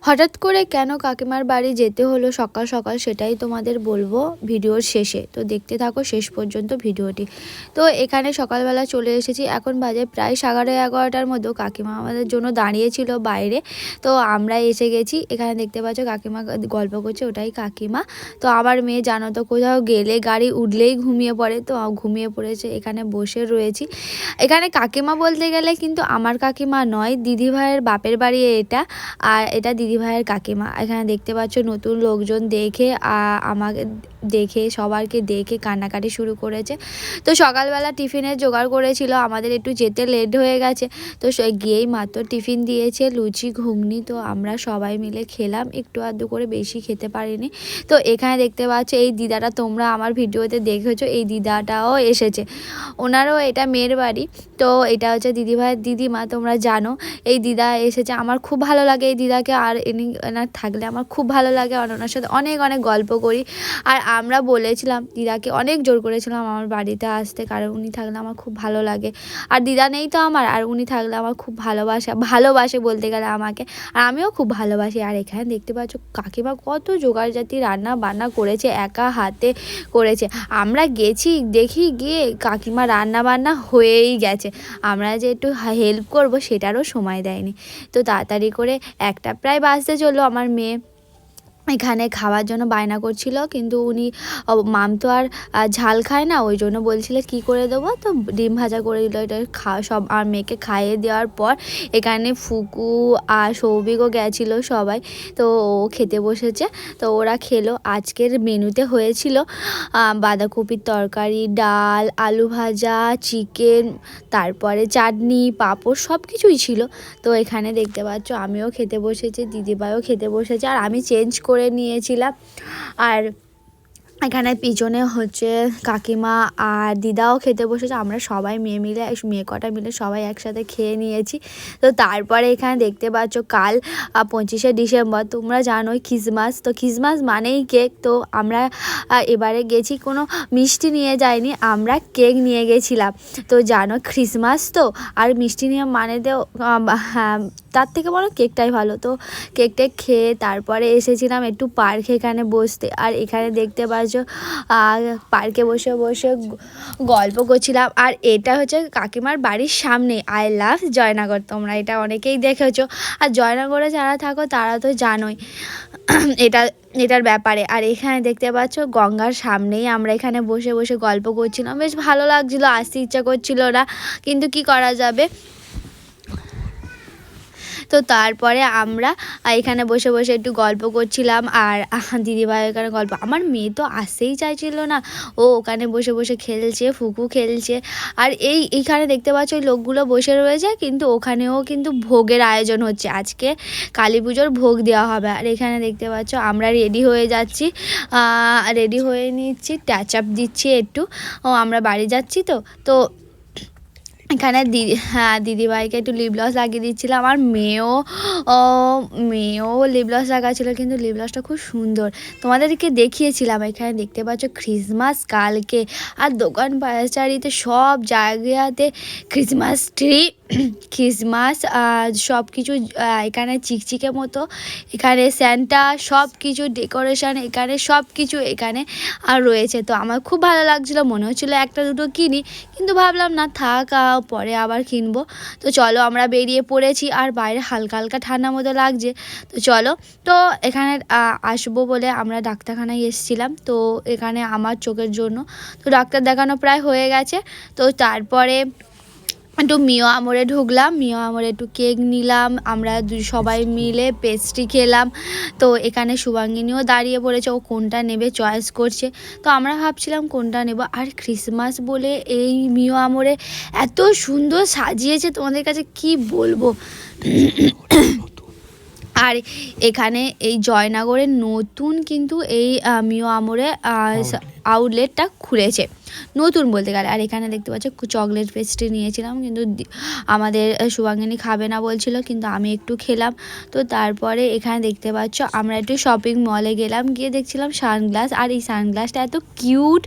হঠাৎ করে কেন কাকিমার বাড়ি যেতে হলো সকাল সকাল সেটাই তোমাদের বলবো ভিডিওর শেষে। তো দেখতে থাকো শেষ পর্যন্ত ভিডিওটি। তো এখানে সকালবেলা চলে এসেছি, এখন বাজে প্রায় 11:30 মতো। কাকিমা আমাদের জন্য দাঁড়িয়েছিল বাইরে, তো আমরা এসে গেছি। এখানে দেখতে পাচ্ছ কাকিমা গল্প করছে, ওটাই কাকিমা। তো আমার মেয়ে জানো তো কোথাও গেলে গাড়ি উঠলেই ঘুমিয়ে পড়ে, তো ঘুমিয়ে পড়েছে। এখানে বসে রয়েছি। এখানে কাকিমা বলতে গেলে কিন্তু আমার কাকিমা নয়, দিদিভাইয়ের বাপের বাড়ি এটা, আর এটা দিদিভাইয়ের কাকিমা। এখানে দেখতে পাচ্ছ নতুন লোকজন দেখে আমাকে দেখে সবাইকে দেখে কান্নাকাটি শুরু করেছে। তো সকালবেলা টিফিনের জোগাড় করেছিল, আমাদের একটু যেতে লেট হয়ে গেছে, তো গিয়েই মাত্র টিফিন দিয়েছে লুচি ঘুগনি। তো আমরা সবাই মিলে খেলাম, একটু আধটু করে, বেশি খেতে পারিনি। তো এখানে দেখতে পাচ্ছ এই দিদাটা, তোমরা আমার ভিডিওতে দেখেছো, এই দিদাটাও এসেছে। ওনারও এটা মেয়ের বাড়ি। তো এটা হচ্ছে দিদিভাইয়ের দিদিমা, তোমরা জানো। এই দিদা এসেছে, আমার খুব ভালো লাগে এই দিদাকে, আর এনার থাকলে আমার খুব ভালো লাগে। আর ওনার সাথে অনেক অনেক গল্প করি। আর আমরা বলেছিলাম দিদাকে, অনেক জোর করেছিলাম আমার বাড়িতে আসতে, কারণ উনি থাকলে আমার খুব ভালো লাগে। আর দিদা নেই তো আমার, আর উনি থাকলে আমার খুব ভালোবাসে বলতে গেলে আমাকে, আর আমিও খুব ভালোবাসি। আর এখানে দেখতে পাচ্ছ কাকিমা কত জোগাড় জাতি রান্না বান্না করেছে, একা হাতে করেছে। আমরা গেছি দেখি, গিয়ে কাকিমা রান্না বান্না হয়েই গেছে, আমরা যে একটু হেল্প করব সেটারও সময় দেয়নি। তো তাড়াতাড়ি করে একটা প্রায় বাজতে চললো, আমার মেয়ে এখানে খাওয়ার জন্য বায়না করছিল, কিন্তু উনি মাম তো আর ঝাল খায় না, ওই জন্য বলছিল কি করে দেবো। তো ডিম ভাজা করে দিল, এটা সব আর মেয়েকে খাইয়ে দেওয়ার পর এখানে ফুকু আর সৌভিকও গেছিলো সবাই, তো ও খেতে বসেছে। তো ওরা খেলো। আজকের মেনুতে হয়েছিল বাঁধাকপির তরকারি, ডাল, আলু ভাজা, চিকেন, তারপরে চাটনি, পাঁপড়, সব কিছুই ছিল। তো এখানে দেখতে পাচ্ছ আমিও খেতে বসেছি, দিদিভাইও খেতে বসেছে, আর আমি চেঞ্জ করে নিয়েছিলাম। আর এখানে পিছনে হচ্ছে কাকিমা আর দিদাও খেতে বসেছে, আমরা সবাই মেয়ে কটা মিলে সবাই একসাথে খেয়ে নিয়েছি। তো তারপরে এখানে দেখতে পাচ্ছ কাল 25শে ডিসেম্বর, তোমরা জানোই খ্রিসমাস। তো খ্রিসমাস মানেই কেক। তো আমরা এবারে গেছি, কোনো মিষ্টি নিয়ে যাইনি, আমরা কেক নিয়ে গেছিলাম। তো জানো খ্রিসমাস তো, আর মিষ্টি নিয়ে মানে তো হ্যাঁ, তার থেকে বলো কেকটাই ভালো। তো কেকটা খেয়ে তারপরে এসেছিলাম একটু পার্কে এখানে বসতে। আর এখানে দেখতে পাচ্ছ পার্কে বসে বসে গল্প করছিলাম। আর এটা হচ্ছে কাকিমার বাড়ির সামনে, আই লাভ জয়নগর, তোমরা এটা অনেকেই দেখেছো। আর জয়নগরে যারা থাকো তারা তো জানোই এটার ব্যাপারে। আর এখানে দেখতে পাচ্ছ গঙ্গার সামনেই আমরা এখানে বসে বসে গল্প করছিলাম, বেশ ভালো লাগছিলো, আসতে ইচ্ছা করছিল না, কিন্তু কি করা যাবে। তো তারপরে আমরা এখানে বসে বসে একটু গল্প করছিলাম, আর দিদিভাই এখানে গল্প। আমার মেয়ে তো আসতেই চাইছিল না, ও ওখানে বসে বসে খেলছে, ফুকু খেলছে। আর এইখানে দেখতে পাচ্ছ ওই লোকগুলো বসে রয়েছে, কিন্তু ওখানেও কিন্তু ভোগের আয়োজন হচ্ছে, আজকে কালী পুজোর ভোগ দেওয়া হবে। আর এখানে দেখতে পাচ্ছ আমরা রেডি হয়ে যাচ্ছি, রেডি হয়ে নিচ্ছি, টাচ আপ দিচ্ছি একটু। আমরা বাড়ি যাচ্ছি তো তো এখানে দিদিভাইকে একটু লিপ গ্লস লাগিয়ে দিচ্ছিলাম। আমার মেয়েও লিপ গ্লস লাগাচ্ছিলো, কিন্তু লিপ গ্লসটা খুব সুন্দর, তোমাদেরকে দেখিয়েছিলাম। এখানে দেখতে পাচ্ছ খ্রিসমাস কালকে, আর দোকান পাঁচারিতে সব জায়গাতে খ্রিসমাস ট্রি, খ্রিসমাস সব কিছু এখানে চিকচিকে মতো, এখানে স্যান্টা, সব কিছু ডেকোরেশন, এখানে সব কিছু এখানে আর রয়েছে। তো আমার খুব ভালো লাগছিলো, মনে হচ্ছিলো একটা দুটো কিনি, কিন্তু ভাবলাম না থাক, পরে আবার কিনবো। তো চলো আমরা বেরিয়ে পড়েছি, আর বাইরে হালকা হালকা ঠান্ডা মতো লাগছে। তো চলো, তো এখানে আসবো বলে আমরা ডাক্তারখানায় এসেছিলাম, তো এখানে আমার চোখের জন্য। তো ডাক্তার দেখানো প্রায় হয়ে গেছে। তো তারপরে একটু মিও আমরে ঢুকলাম, মিও আমরে একটু কেক নিলাম, আমরা সবাই মিলে পেস্ট্রি খেলাম। তো এখানে শুভাঙ্গিনীও দাঁড়িয়ে পড়েছে, ও কোনটা নেবে চয়েস করছে। তো আমরা ভাবছিলাম কোনটা নেব। আর ক্রিসমাস বলে এই মিও আমরে এত সুন্দর সাজিয়েছে, তোমাদের কাছে কি বলবো। আর এখানে এই জয়নগরের নতুন কিন্তু এই মিও আমরে আউটলেটটা খুলেছে, নতুন বলতে গেলে। আর এখানে দেখতে পাচ্ছ চকলেট পেস্ট্রি নিয়েছিলাম, কিন্তু আমাদের শুভাঙ্গিনী খাবে না বলছিল, কিন্তু আমি একটু খেলাম। তো তারপরে এখানে দেখতে পাচ্ছ আমরা একটু শপিং মলে গেলাম, গিয়ে দেখছিলাম সানগ্লাস। আর এই সানগ্লাসটা এত কিউট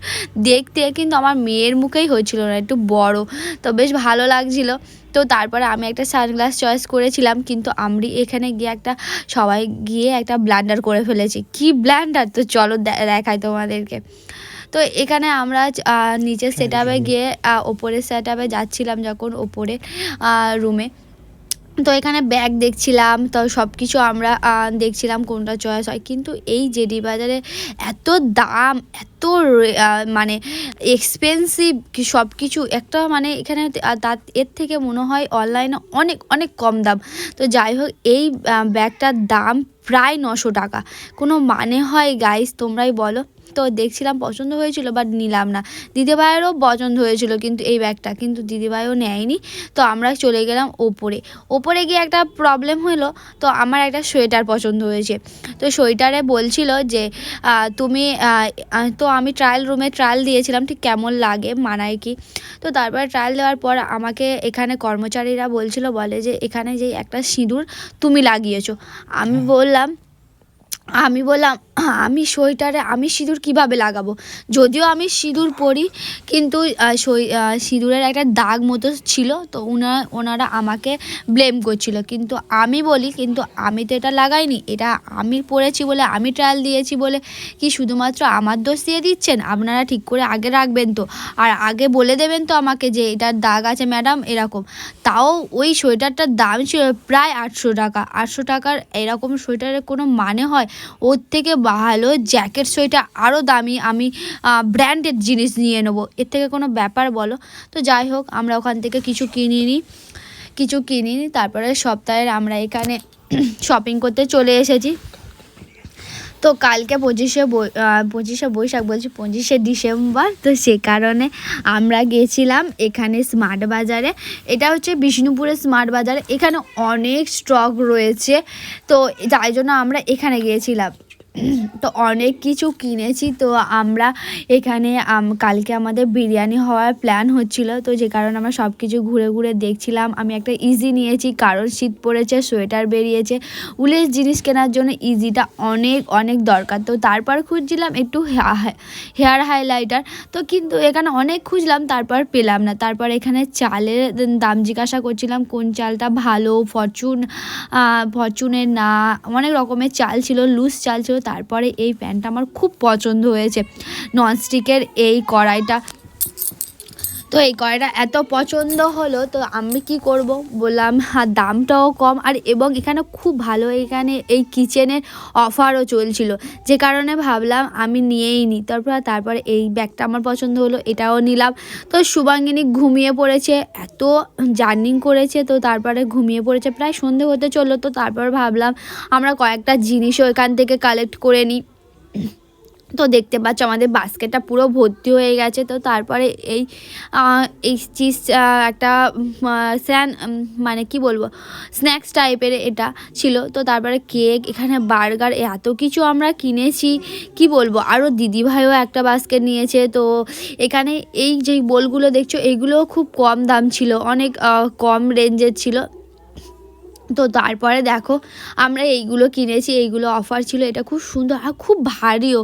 দেখতে, কিন্তু আমার মেয়ের মুখেই হচ্ছিল না, একটু বড়, তো বেশ ভালো লাগছিল। তো তো তারপরে আমি একটা সানগ্লাস চয়েস করেছিলাম, কিন্তু আমি এখানে গিয়ে সবাই গিয়ে একটা ব্লান্ডার করে ফেলেছি। কি ব্লান্ডার, তো চলো দেখাই তোমাদেরকে। তো এখানে আমরা নিচের সেটআপে গিয়ে ওপরের সেটআপে যাচ্ছিলাম, যখন ওপরে রুমে। তো এখানে ব্যাগ দেখছিলাম, তো সব কিছু আমরা দেখছিলাম কোনটা চয়েস হয়। কিন্তু এই জেডি বাজারে এত দাম, এত মানে এক্সপেন্সিভ সব কিছু একটা, মানে এখানে তার এর থেকে মনে হয় অনলাইনে অনেক অনেক কম দাম। তো যাই হোক, এই ব্যাগটার দাম প্রায় 900 টাকা। কোনো মানে হয় গাইস, তোমরাই বলো। তো দেখছিলাম, পছন্দ হয়েছিল, বাট নিলাম না। দিদিভাইয়েরও পছন্দ হয়েছিল কিন্তু এই ব্যাগটা, কিন্তু দিদিভাইও নেয়নি। তো আমরা চলে গেলাম ওপরে গিয়ে একটা প্রবলেম হলো। তো আমার একটা সোয়েটার পছন্দ হয়েছে। তো সোয়েটারে বলছিল যে তুমি তো আমি ট্রায়াল রুমে ট্রায়াল দিয়েছিলাম ঠিক কেমন লাগে, মানায় কি। তো তারপরে ট্রায়াল দেওয়ার পর আমাকে এখানে কর্মচারীরা বলে যে এখানে যে একটা সিঁদুর তুমি লাগিয়েছো। আমি বললাম আমি সোয়েটারে আমি সিঁদুর কিভাবে লাগাবো? যদিও আমি সিঁদুর পরি, কিন্তু সিঁদুরের একটা দাগ মতো ছিল। তো ওনারা আমাকে ব্লেম করছিল, কিন্তু আমি বলি, কিন্তু আমি তো এটা লাগাইনি, এটা আমি পরেছি বলে, আমি ট্রায়াল দিয়েছি বলে কি শুধুমাত্র আমার দোষ দিয়ে দিচ্ছেন? আপনারা ঠিক করে আগে রাখবেন তো, আর আগে বলে দেবেন তো আমাকে যে এটার দাগ আছে ম্যাডাম এরকম। তাও ওই সোয়েটারটার দাম ছিল প্রায় 800 টাকা। 800 টাকার এরকম সোয়েটারের কোনো মানে হয়? ওর থেকে ভালো জ্যাকেট সোয়েটার আরও দামি আমি ব্র্যান্ডেড জিনিস নিয়ে নেবো, এর থেকে কোনো ব্যাপার বলো? তো যাই হোক, আমরা ওখান থেকে কিছু কিনিনি। তারপরে সপ্তাহের আমরা এখানে শপিং করতে চলে এসেছি। তো কালকে 25শে বৈশাখ, বলছি 25শে ডিসেম্বর। তো সে কারণে আমরা গেছিলাম এখানে স্মার্ট বাজারে। এটা হচ্ছে বিষ্ণুপুরের স্মার্ট বাজার। এখানে অনেক স্টক রয়েছে, তো তাই জন্য আমরা এখানে গিয়েছিলাম। তো অনেক কিছু কিনেছি। তো আমরা এখানে কালকে আমাদের বিরিয়ানি হওয়ার প্ল্যান হচ্ছিল, তো যে কারণে আমরা সব কিছু ঘুরে ঘুরে দেখছিলাম। আমি একটা ইজি নিয়েছি, কারণ শীত পড়েছে, সোয়েটার বেরিয়েছে। উলের জিনিস কেনার জন্য ইজিটা অনেক অনেক দরকার। তো তারপর খুঁজছিলাম একটু হেয়ার হাইলাইটার, তো কিন্তু এখানে অনেক খুঁজলাম, তারপর পেলাম না। তারপর এখানে চালের দাম জিজ্ঞাসা করছিলাম কোন চালটা ভালো, ফরচুনের না, অনেক রকমের চাল ছিল, লুজ চাল ছিল। তারপরে এই প্যান্টটা আমার খুব পছন্দ হয়েছে, ননস্টিকের এই কড়াইটা। তো এই কড়াইটা এত পছন্দ হলো, তো আমি কি করব, বললাম দামটাও কম, আর এবং এখানে খুব ভালো, এখানে এই কিচেনের অফারও চলছিল, যে কারণে ভাবলাম আমি নিয়েই নিই। তারপরে এই ব্যাগটা আমার পছন্দ হলো, এটাও নিলাম। তো শুভাঙ্গিনী ঘুমিয়ে পড়েছে, এত জার্নি করেছে, তো তারপরে ঘুমিয়ে পড়েছে, প্রায় সন্ধে হতে চললো। তো তারপর ভাবলাম আমরা কয়েকটা জিনিসও এখান থেকে কালেক্ট করে নিই। তো দেখতে পাচ্ছ আমাদের বাস্কেটটা পুরো ভর্তি হয়ে গেছে। তো তারপরে এই চিজ একটা মানে কি বলবো, স্ন্যাক্স টাইপের এটা ছিল। তো তারপরে কেক, এখানে বার্গার, এত কিছু আমরা কিনেছি কি বলবো। আরও দিদিভাইও একটা বাস্কেট নিয়েছে। তো এখানে এই যে বোলগুলো দেখছো, এইগুলোও খুব কম দাম ছিল, অনেক কম রেঞ্জের ছিল। তো তারপরে দেখো আমরা এইগুলো কিনেছি, এইগুলো অফার ছিল। এটা খুব সুন্দর আর খুব ভারীও,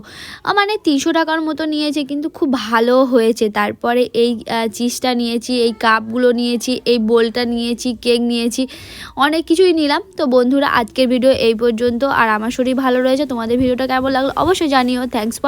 মানে 300 টাকার মতো নিয়েছে, কিন্তু খুব ভালো হয়েছে। তারপরে এই চিজটা নিয়েছি, এই কাপগুলো নিয়েছি, এই বোলটা নিয়েছি, কেক নিয়েছি, অনেক কিছুই নিলাম। তো বন্ধুরা, আজকের ভিডিও এই পর্যন্ত। আর আমার শরীর ভালো রয়েছে। তোমাদের ভিডিওটা কেমন লাগলো অবশ্যই জানিও। Thanks for